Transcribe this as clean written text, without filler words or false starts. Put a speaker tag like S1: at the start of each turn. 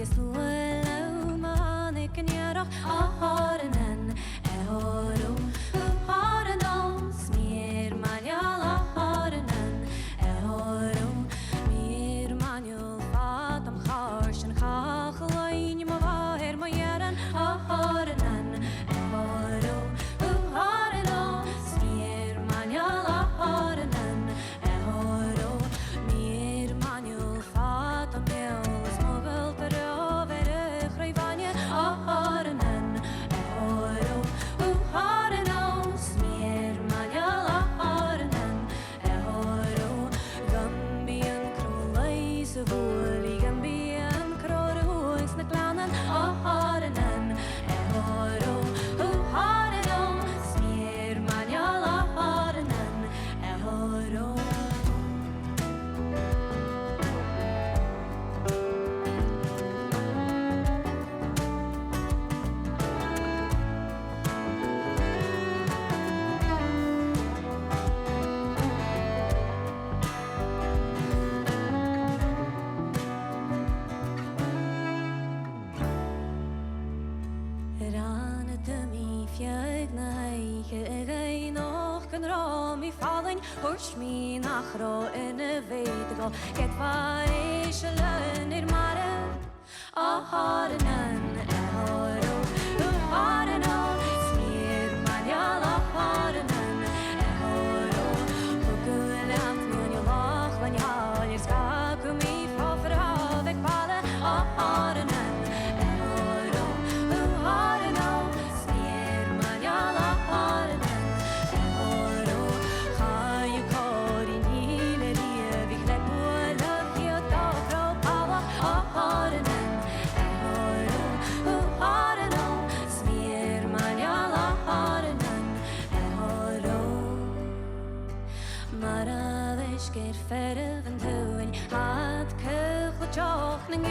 S1: slå man ik kan göra har en horo har en smer man jag har en horo mer man ju fatam harsen khakhlain ma var ma yaran har en horo har en smer man jag har en horo mer man ju fatam Push me nach ro in a vehicle get far is alone in mare a harden a horo harden smear man yalla harden a horo kukulam min yalla when you ska kumi for havek pale a harden a horo harden smear man yalla harden Ger verven tuin hat kugel joch ning